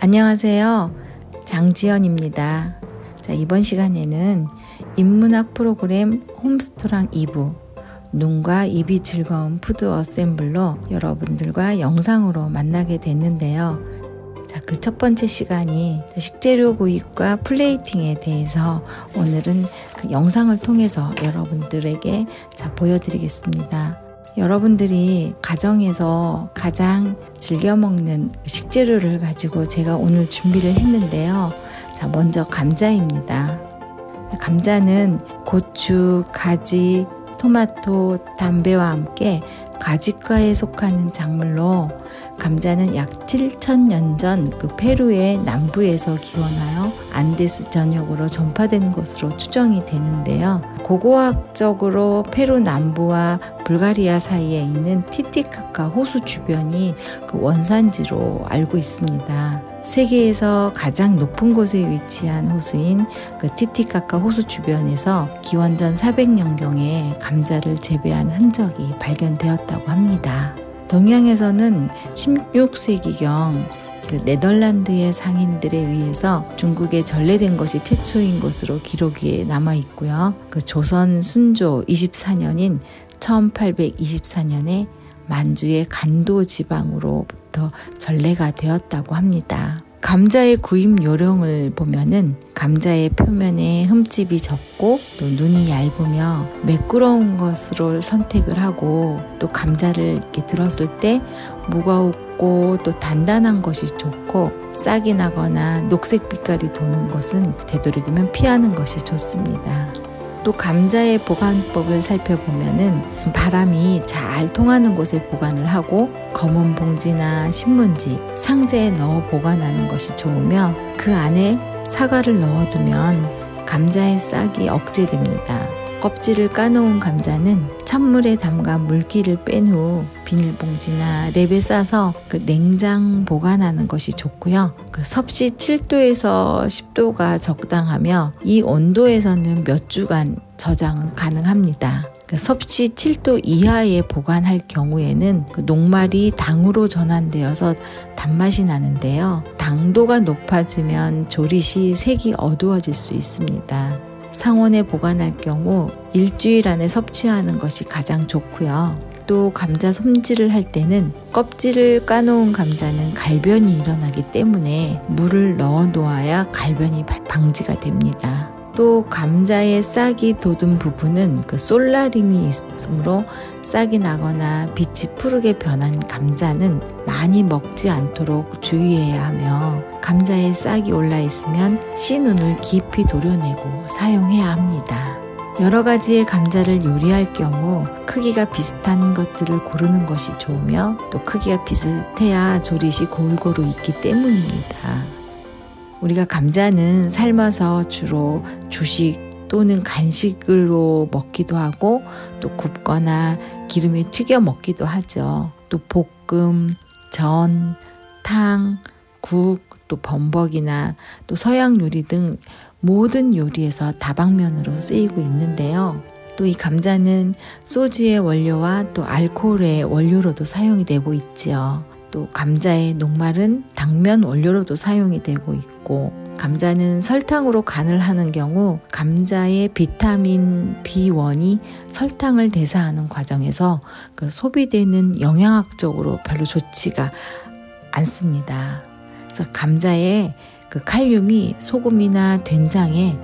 안녕하세요. 장지연입니다. 자, 이번 시간에는 인문학 프로그램 홈스토랑 2부 눈과 입이 즐거운 푸드 어셈블로 여러분들과 영상으로 만나게 됐는데요. 자, 그 첫 번째 시간이 식재료 구입과 플레이팅에 대해서 오늘은 그 영상을 통해서 여러분들에게 보여드리겠습니다. 여러분들이 가정에서 가장 즐겨 먹는 식재료를 가지고 제가 오늘 준비를 했는데요. 자, 먼저 감자입니다. 감자는 고추, 가지, 토마토, 담배와 함께 가지과에 속하는 작물로 감자는 약 7,000년 전 그 페루의 남부에서 기원하여 안데스 전역으로 전파된 것으로 추정이 되는데요. 고고학적으로 페루 남부와 불가리아 사이에 있는 티티카카 호수 주변이 그 원산지로 알고 있습니다. 세계에서 가장 높은 곳에 위치한 호수인 그 티티카카 호수 주변에서 기원전 400년경에 감자를 재배한 흔적이 발견되었다고 합니다. 동양에서는 16세기경 그 네덜란드의 상인들에 의해서 중국에 전래된 것이 최초인 것으로 기록이 남아 있고요. 그 조선 순조 24년인 1824년에 만주의 간도 지방으로부터 전래가 되었다고 합니다. 감자의 구입 요령을 보면은 감자의 표면에 흠집이 적고 또 눈이 얇으며 매끄러운 것으로 선택을 하고 또 감자를 이렇게 들었을 때 무겁고 또 단단한 것이 좋고 싹이 나거나 녹색 빛깔이 도는 것은 되도록이면 피하는 것이 좋습니다. 또 감자의 보관법을 살펴보면은 바람이 잘 통하는 곳에 보관을 하고 검은 봉지나 신문지, 상자에 넣어 보관하는 것이 좋으며 그 안에 사과를 넣어두면 감자의 싹이 억제됩니다. 껍질을 까놓은 감자는 찬물에 담가 물기를 뺀 후 비닐봉지나 랩에 싸서 그 냉장 보관하는 것이 좋고요. 그 섭씨 7도에서 10도가 적당하며 이 온도에서는 몇 주간 저장은 가능합니다. 그 섭씨 7도 이하에 보관할 경우에는 그 녹말이 당으로 전환되어서 단맛이 나는데요. 당도가 높아지면 조리 시 색이 어두워질 수 있습니다. 상온에 보관할 경우 일주일 안에 섭취하는 것이 가장 좋고요. 또 감자 손질을 할 때는 껍질을 까놓은 감자는 갈변이 일어나기 때문에 물을 넣어 놓아야 갈변이 방지가 됩니다. 또 감자의 싹이 돋은 부분은 그 솔라린이 있으므로 싹이 나거나 빛이 푸르게 변한 감자는 많이 먹지 않도록 주의해야 하며 감자에 싹이 올라 있으면 씨눈을 깊이 도려내고 사용해야 합니다. 여러 가지의 감자를 요리할 경우 크기가 비슷한 것들을 고르는 것이 좋으며 또 크기가 비슷해야 조리 시 골고루 익기 때문입니다. 우리가 감자는 삶아서 주로 주식 또는 간식으로 먹기도 하고 또 굽거나 기름에 튀겨 먹기도 하죠. 또 볶음, 전, 탕, 국, 또 범벅이나 또 서양 요리 등 모든 요리에서 다방면으로 쓰이고 있는데요. 또 이 감자는 소주의 원료와 또 알코올의 원료로도 사용이 되고 있지요. 또 감자의 녹말은 당면 원료로도 사용이 되고 있고 감자는 설탕으로 간을 하는 경우 감자의 비타민 B1이 설탕을 대사하는 과정에서 그 소비되는 영양학적으로 별로 좋지가 않습니다. 그래서 감자의 그 칼륨이 소금이나 된장에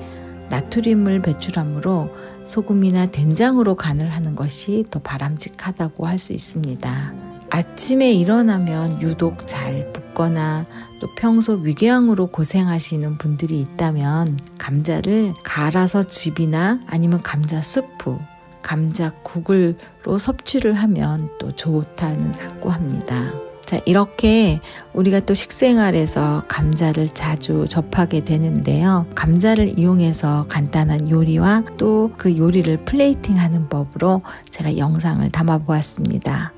나트륨을 배출하므로 소금이나 된장으로 간을 하는 것이 더 바람직하다고 할 수 있습니다. 아침에 일어나면 유독 잘 붓거나 또 평소 위궤양으로 고생하시는 분들이 있다면 감자를 갈아서 즙이나 아니면 감자 수프, 감자국으로 섭취를 하면 또 좋다고 합니다. 자, 이렇게 우리가 또 식생활에서 감자를 자주 접하게 되는데요. 감자를 이용해서 간단한 요리와 또 그 요리를 플레이팅하는 법으로 제가 영상을 담아 보았습니다.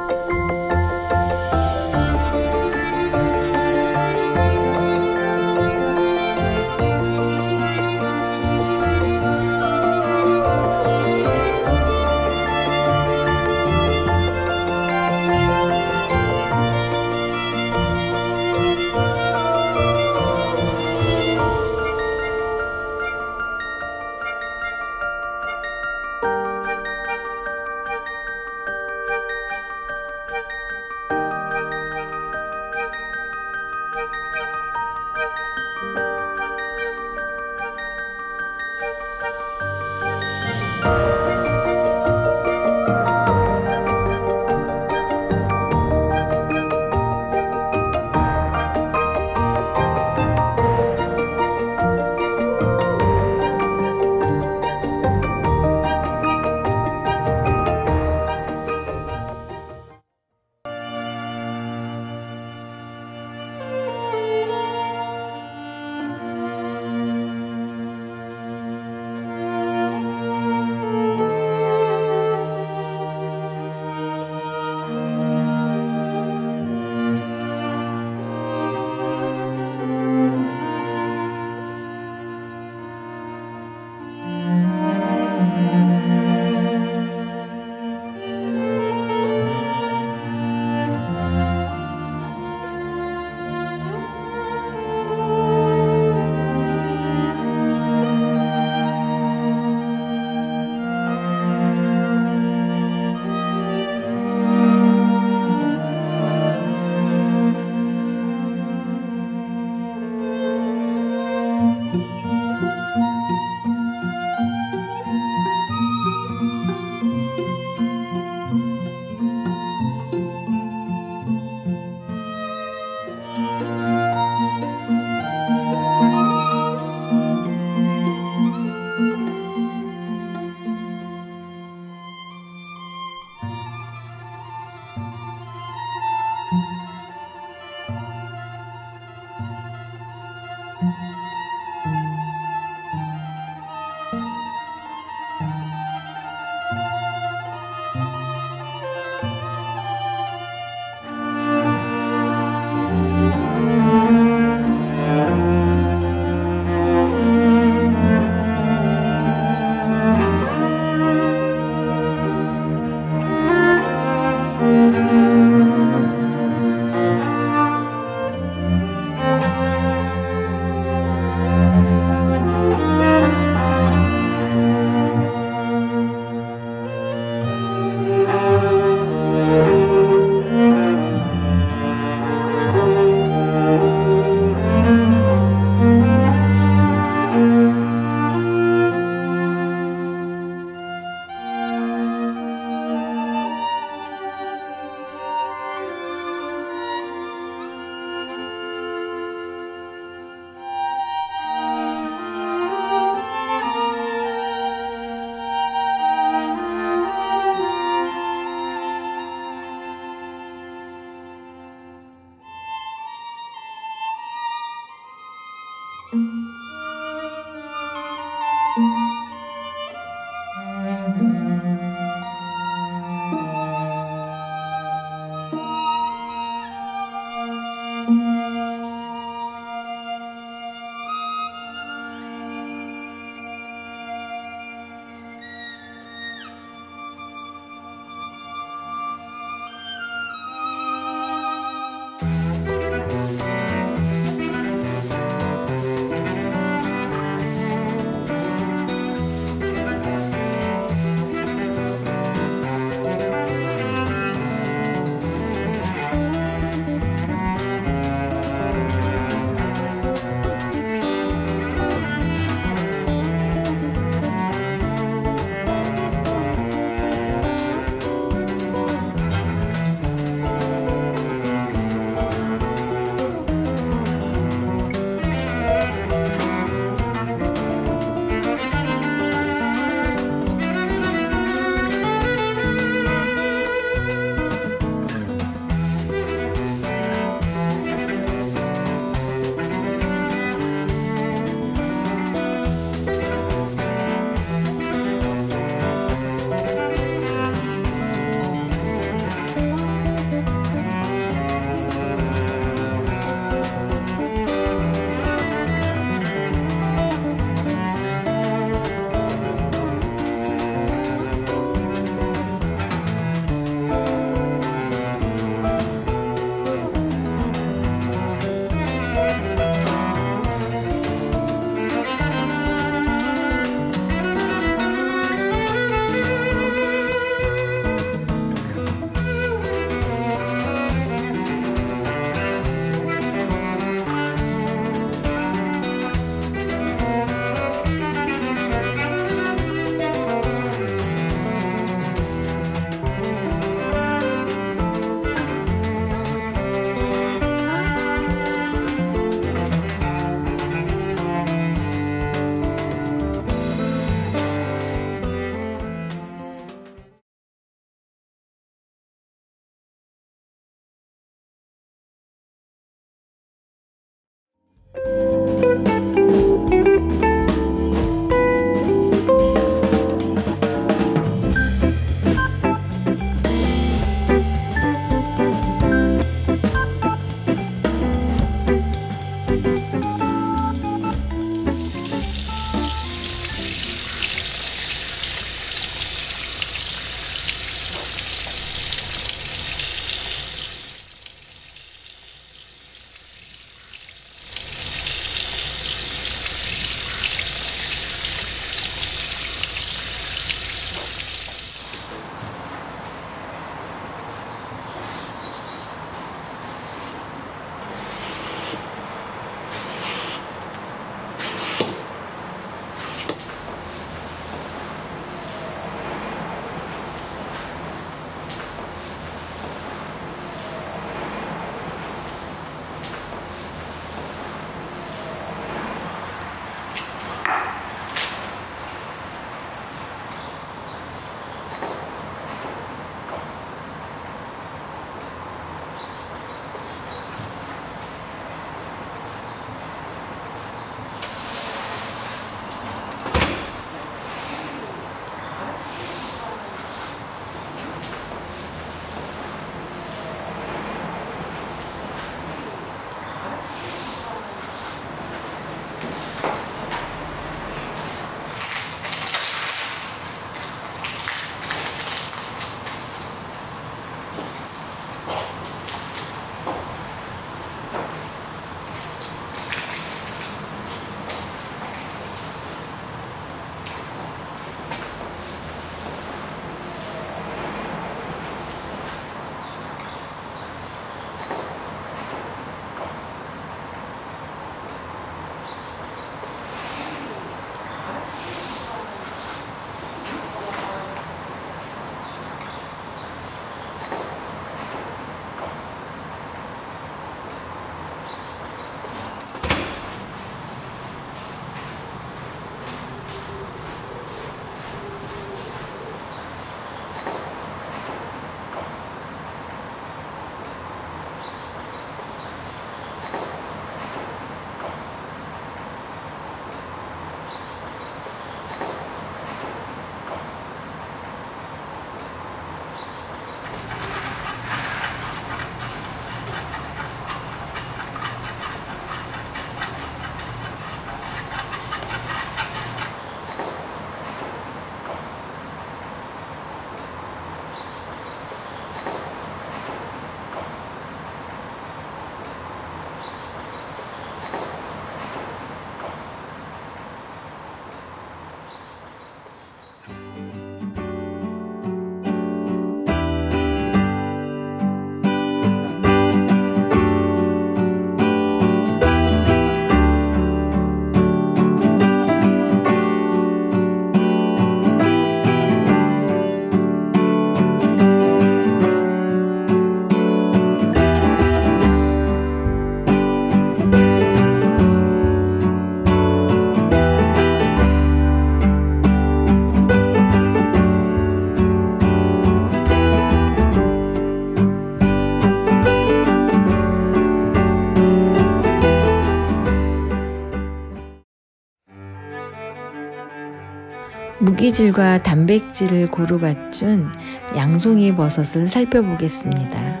무기질과 단백질을 고루 갖춘 양송이 버섯을 살펴보겠습니다.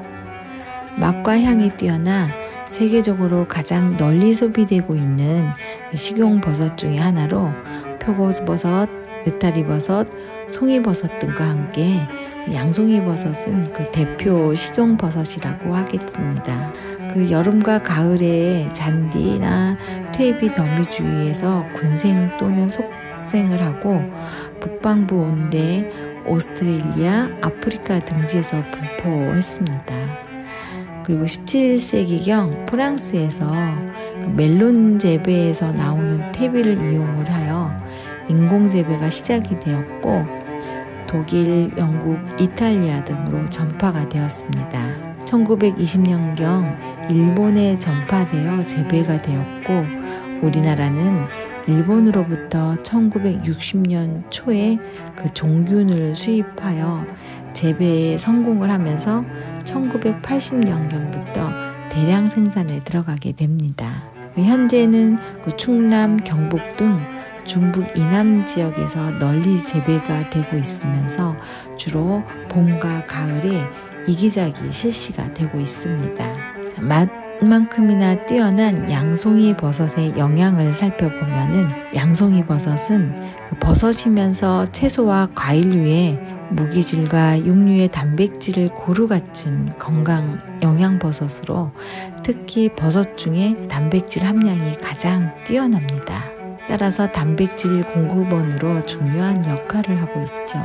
맛과 향이 뛰어나 세계적으로 가장 널리 소비되고 있는 식용버섯 중에 하나로 표고버섯, 느타리버섯, 송이버섯 등과 함께 양송이버섯은 그 대표 식용버섯이라고 하겠습니다. 그 여름과 가을에 잔디나 퇴비 더미 주위에서 군생 또는 속생을 하고 북방부 온대, 오스트레일리아, 아프리카 등지에서 분포했습니다. 그리고 17세기경 프랑스에서 그 멜론 재배에서 나오는 퇴비를 이용을 하여 인공 재배가 시작이 되었고 독일, 영국, 이탈리아 등으로 전파가 되었습니다. 1920년경 일본에 전파되어 재배가 되었고 우리나라는 일본으로부터 1960년 초에 그 종균을 수입하여 재배에 성공을 하면서 1980년경부터 대량 생산에 들어가게 됩니다. 현재는 그 충남, 경북 등 중북 이남 지역에서 널리 재배가 되고 있으면서 주로 봄과 가을에 이기작이 실시가 되고 있습니다. 맛만큼이나 뛰어난 양송이 버섯의 영양을 살펴보면은 양송이 버섯은 그 버섯이면서 채소와 과일류의 무기질과 육류의 단백질을 고루 갖춘 건강 영양버섯으로 특히 버섯 중에 단백질 함량이 가장 뛰어납니다. 따라서 단백질 공급원으로 중요한 역할을 하고 있죠.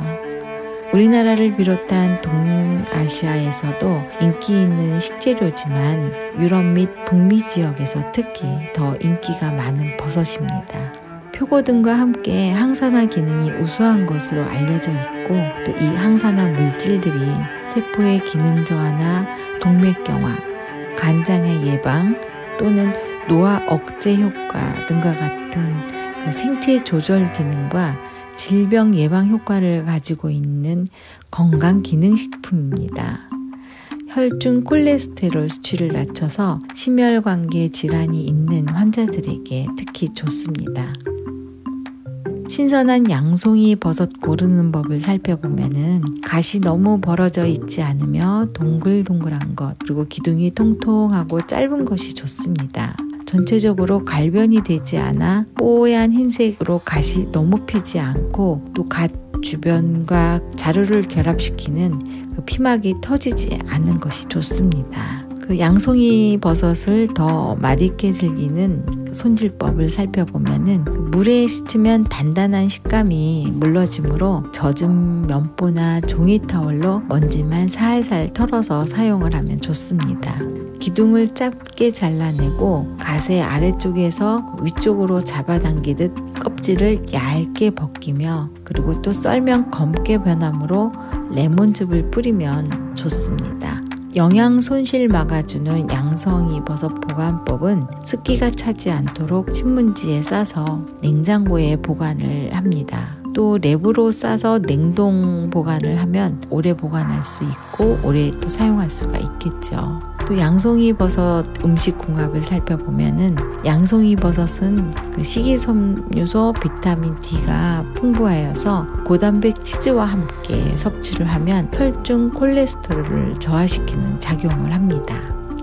우리나라를 비롯한 동아시아에서도 인기 있는 식재료지만 유럽 및 북미 지역에서 특히 더 인기가 많은 버섯입니다. 표고 등과 함께 항산화 기능이 우수한 것으로 알려져 있고 또 이 항산화 물질들이 세포의 기능 저하나 동맥경화, 간장의 예방 또는 노화 억제 효과 등과 같은 그 생체 조절 기능과 질병 예방 효과를 가지고 있는 건강 기능식품입니다. 혈중 콜레스테롤 수치를 낮춰서 심혈관계 질환이 있는 환자들에게 특히 좋습니다. 신선한 양송이 버섯 고르는 법을 살펴보면은 갓이 너무 벌어져 있지 않으며 동글동글한 것 그리고 기둥이 통통하고 짧은 것이 좋습니다. 전체적으로 갈변이 되지 않아 뽀얀 흰색으로 갓이 너무 피지 않고 또 갓 주변과 자루를 결합시키는 그 피막이 터지지 않는 것이 좋습니다. 그 양송이 버섯을 더 맛있게 즐기는 손질법을 살펴보면은 물에 씻으면 단단한 식감이 물러지므로 젖은 면보나 종이 타월로 먼지만 살살 털어서 사용을 하면 좋습니다. 기둥을 짧게 잘라내고 갓의 아래쪽에서 위쪽으로 잡아당기듯 껍질을 얇게 벗기며 그리고 또 썰면 검게 변하므로 레몬즙을 뿌리면 좋습니다. 영양 손실 막아주는 양송이 버섯 보관법은 습기가 차지 않도록 신문지에 싸서 냉장고에 보관을 합니다. 또 랩으로 싸서 냉동 보관을 하면 오래 보관할 수 있고 오래 또 사용할 수가 있겠죠. 또 양송이 버섯 음식 궁합을 살펴보면은 양송이 버섯은 그 식이섬유소 비타민 D가 풍부하여서 고단백 치즈와 함께 섭취를 하면 혈중 콜레스테롤을 저하시키는 작용을 합니다.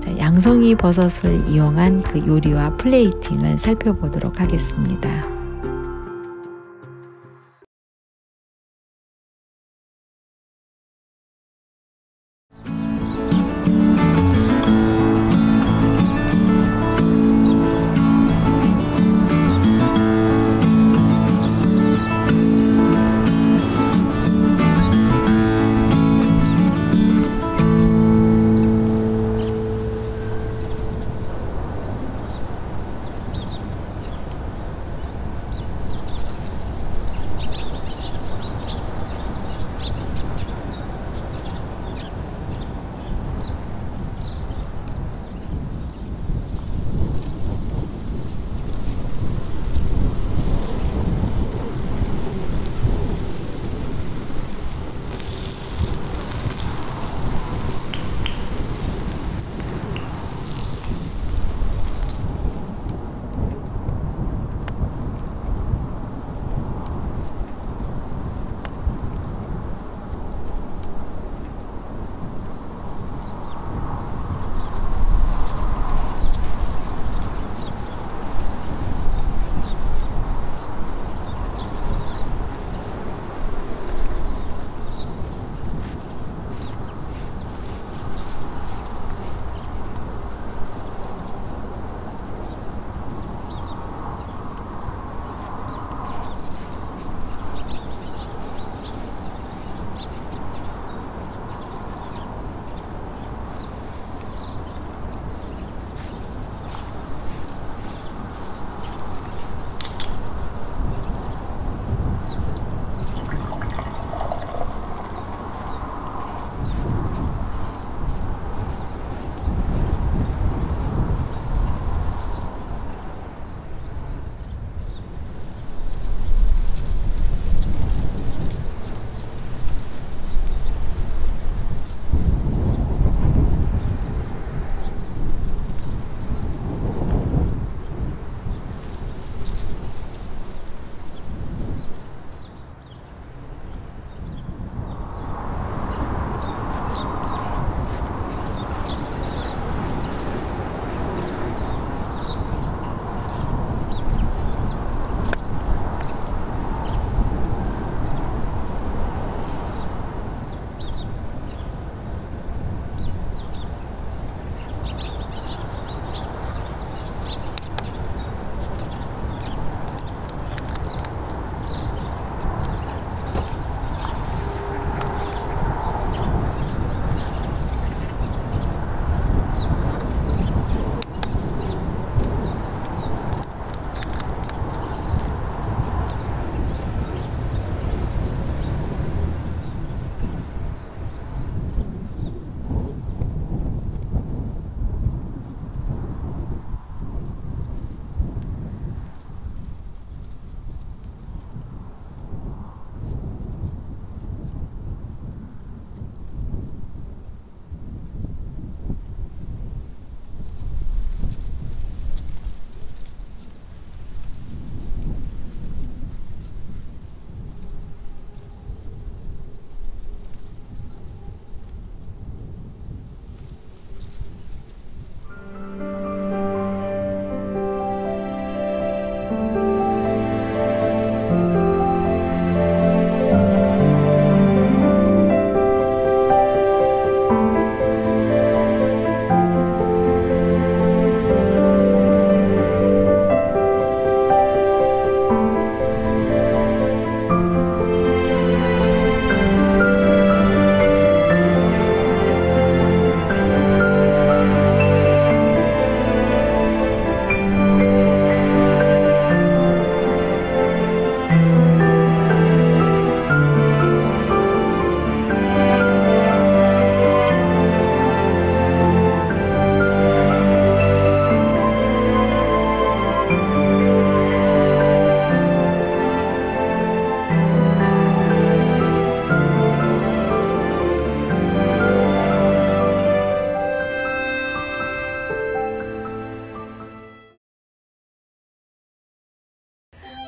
자, 양송이 버섯을 이용한 그 요리와 플레이팅을 살펴보도록 하겠습니다.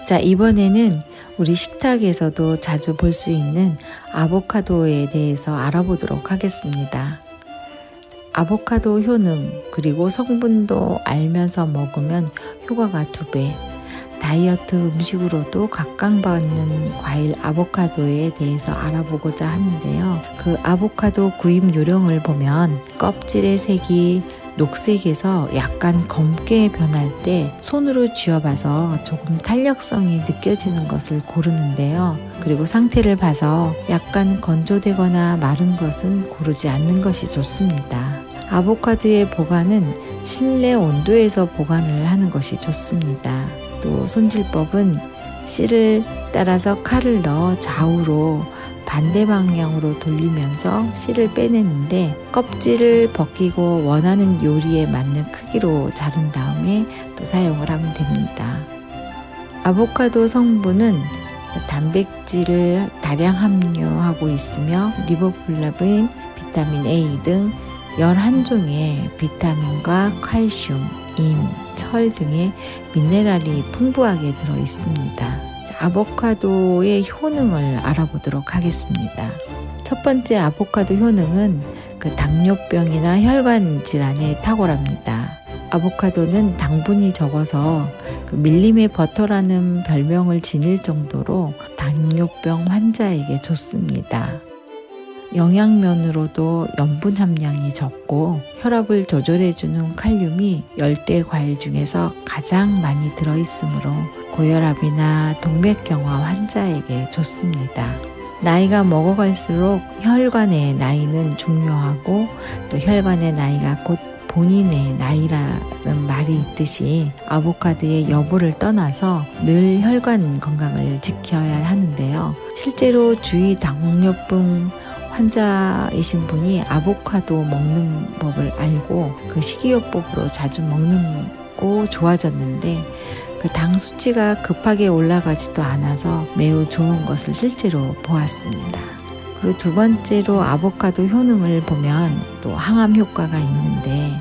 자, 이번에는 우리 식탁에서도 자주 볼 수 있는 아보카도에 대해서 알아보도록 하겠습니다. 아보카도 효능 그리고 성분도 알면서 먹으면 효과가 2배. 다이어트 음식으로도 각광받는 과일 아보카도에 대해서 알아보고자 하는데요. 그 아보카도 구입 요령을 보면 껍질의 색이 녹색에서 약간 검게 변할 때 손으로 쥐어봐서 조금 탄력성이 느껴지는 것을 고르는데요. 그리고 상태를 봐서 약간 건조되거나 마른 것은 고르지 않는 것이 좋습니다. 아보카도의 보관은 실내 온도에서 보관을 하는 것이 좋습니다. 또 손질법은 씨를 따라서 칼을 넣어 좌우로 반대 방향으로 돌리면서 씨를 빼내는데 껍질을 벗기고 원하는 요리에 맞는 크기로 자른 다음에 또 사용을 하면 됩니다. 아보카도 성분은 단백질을 다량 함유하고 있으며 리보플라빈, 비타민 A 등 11종의 비타민과 칼슘, 인, 철 등의 미네랄이 풍부하게 들어 있습니다. 아보카도의 효능을 알아보도록 하겠습니다. 첫 번째 아보카도 효능은 당뇨병이나 혈관 질환에 탁월합니다. 아보카도는 당분이 적어서 밀림의 버터라는 별명을 지닐 정도로 당뇨병 환자에게 좋습니다. 영양면으로도 염분 함량이 적고 혈압을 조절해주는 칼륨이 열대 과일 중에서 가장 많이 들어있으므로 고혈압이나 동맥경화 환자에게 좋습니다. 나이가 먹어갈수록 혈관의 나이는 중요하고 또 혈관의 나이가 곧 본인의 나이라는 말이 있듯이 아보카도의 여부를 떠나서 늘 혈관 건강을 지켜야 하는데요. 실제로 주위 당뇨병 환자이신 분이 아보카도 먹는 법을 알고 그 식이요법으로 자주 먹고 좋아졌는데 그 당 수치가 급하게 올라가지도 않아서 매우 좋은 것을 실제로 보았습니다. 그리고 두 번째로 아보카도 효능을 보면 또 항암 효과가 있는데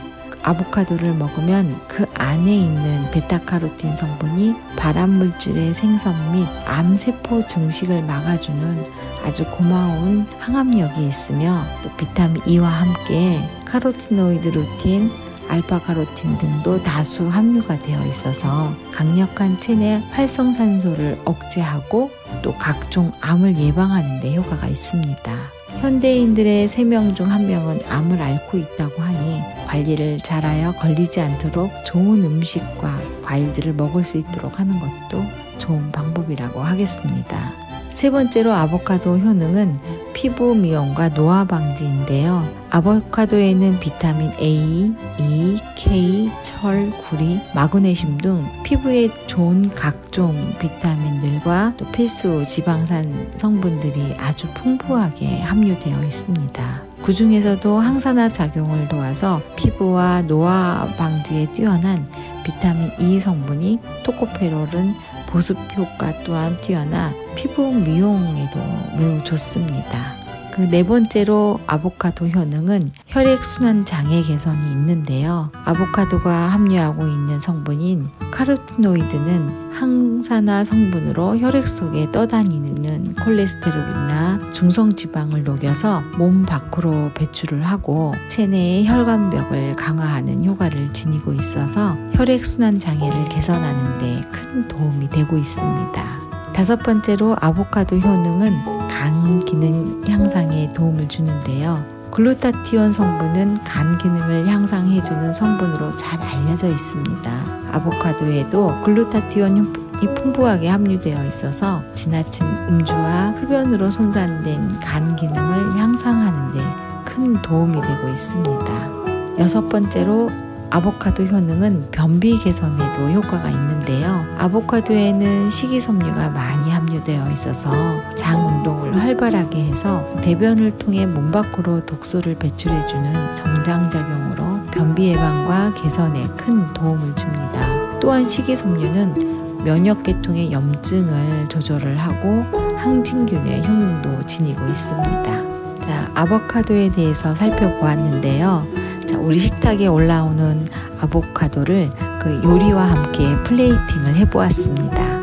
아보카도를 먹으면 그 안에 있는 베타카로틴 성분이 발암물질의 생성 및 암세포 증식을 막아주는 아주 고마운 항암력이 있으며 또 비타민 E와 함께 카로티노이드 루틴, 알파카로틴 등도 다수 함유가 되어 있어서 강력한 체내 활성산소를 억제하고 또 각종 암을 예방하는 데 효과가 있습니다. 현대인들의 3명 중 1명은 암을 앓고 있다고 하니 관리를 잘하여 걸리지 않도록 좋은 음식과 과일들을 먹을 수 있도록 하는 것도 좋은 방법이라고 하겠습니다. 세 번째로 아보카도 효능은 피부 미용과 노화 방지인데요. 아보카도에는 비타민 A, E, K, 철, 구리, 마그네슘 등 피부에 좋은 각종 비타민들과 또 필수 지방산 성분들이 아주 풍부하게 함유되어 있습니다. 그 중에서도 항산화 작용을 도와서 피부와 노화 방지에 뛰어난 비타민 E 성분이 토코페롤은 보습 효과 또한 뛰어나 피부 미용에도 매우 좋습니다. 그 네 번째로 아보카도 효능은 혈액순환 장애 개선이 있는데요. 아보카도가 함유하고 있는 성분인 카로티노이드는 항산화 성분으로 혈액 속에 떠다니는 콜레스테롤이나 중성지방을 녹여서 몸 밖으로 배출을 하고 체내의 혈관벽을 강화하는 효과를 지니고 있어서 혈액순환 장애를 개선하는 데 큰 도움이 되고 있습니다. 다섯 번째로 아보카도 효능은 간 기능 향상에 도움을 주는데요. 글루타티온 성분은 간 기능을 향상해주는 성분으로 잘 알려져 있습니다. 아보카도에도 글루타티온이 풍부하게 함유되어 있어서 지나친 음주와 흡연으로 손상된 간 기능을 향상하는 데 큰 도움이 되고 있습니다. 여섯 번째로 아보카도 효능은 변비 개선에도 효과가 있는데요. 아보카도에는 식이섬유가 많이 함유되어 있어서 장 운동을 활발하게 해서 대변을 통해 몸 밖으로 독소를 배출해주는 정장작용으로 변비 예방과 개선에 큰 도움을 줍니다. 또한 식이섬유는 면역계통의 염증을 조절을 하고 항진균의 효능도 지니고 있습니다. 자, 아보카도에 대해서 살펴보았는데요. 자, 우리 식탁에 올라오는 아보카도를 그 요리와 함께 플레이팅을 해보았습니다.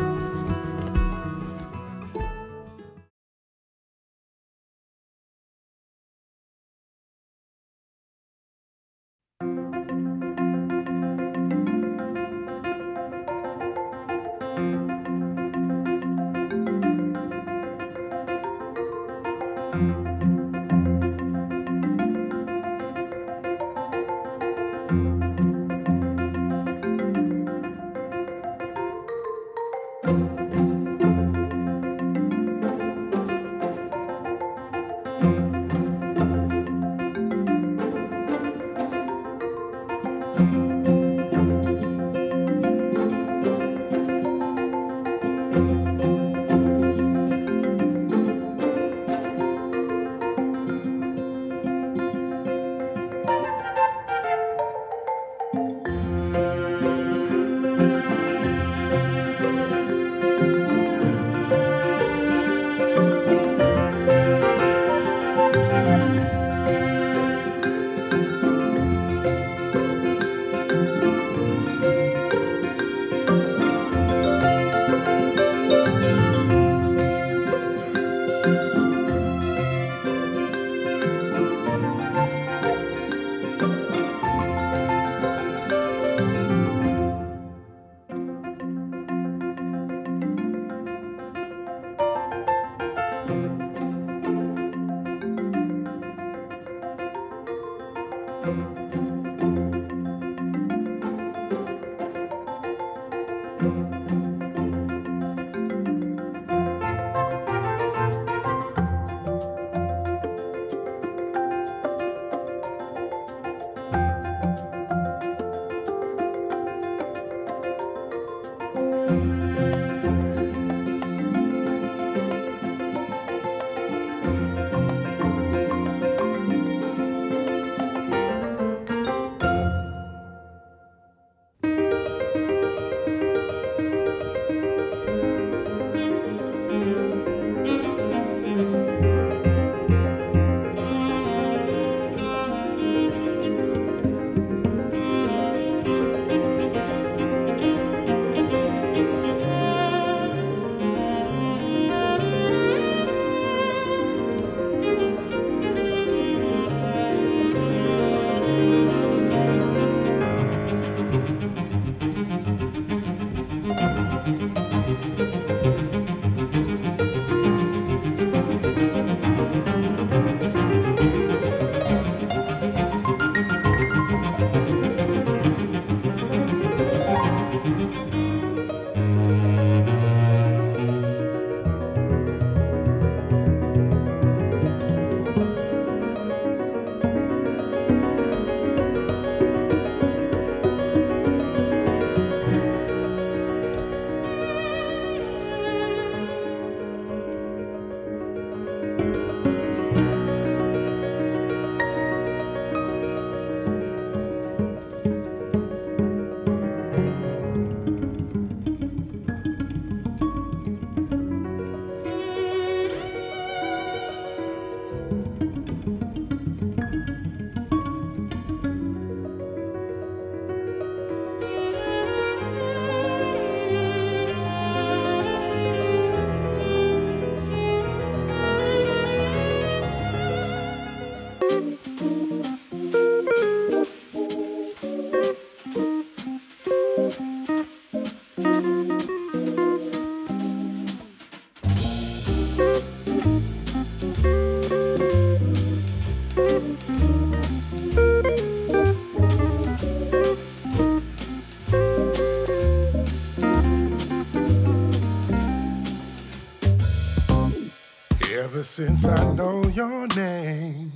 Ever since I know your name,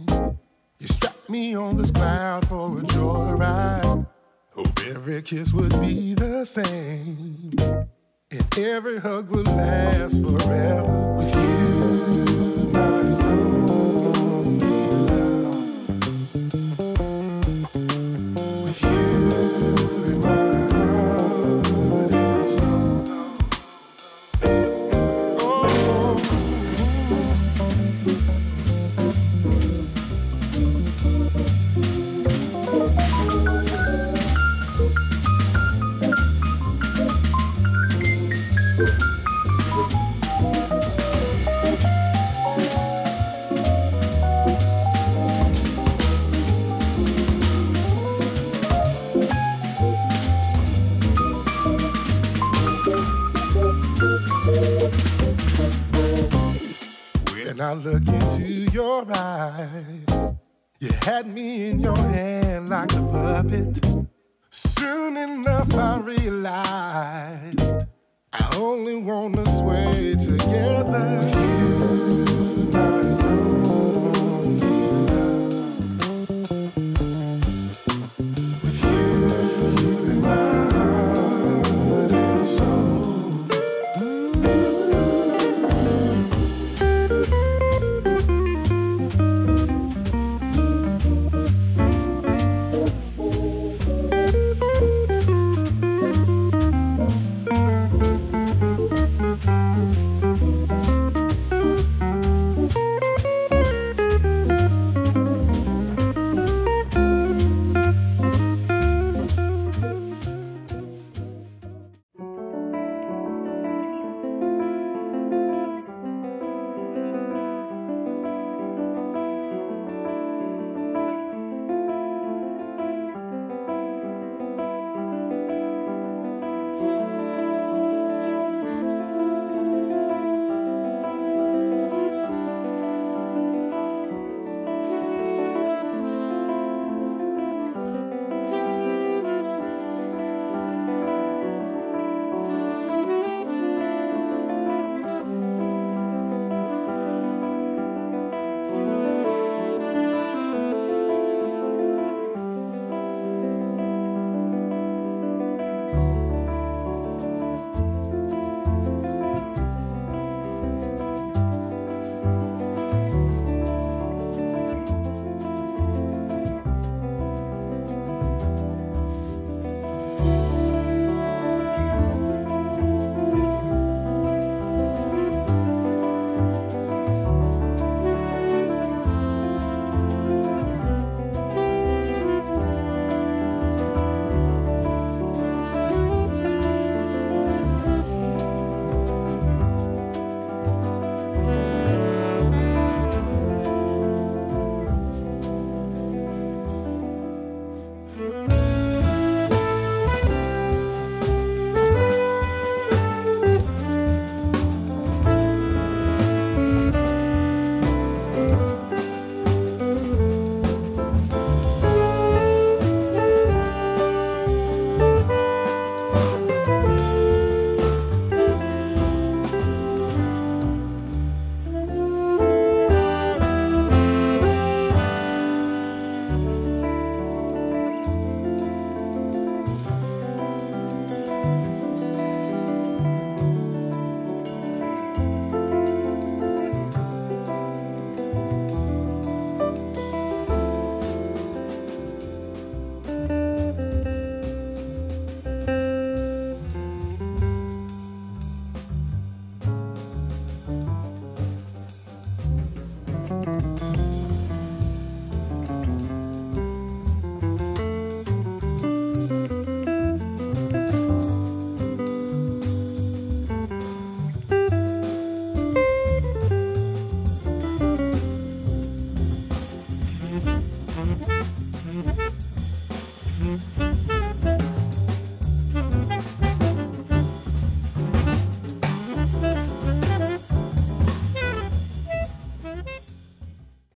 you struck me on this cloud for a joyride. Hope every kiss would be the same, and every hug would last forever. With you, my only love. With you in my heart and soul. When I look into your eyes, you had me in your hand like a puppet. Soon enough I realized I only wanna sway together. With you, my only love. With you in my heart and soul.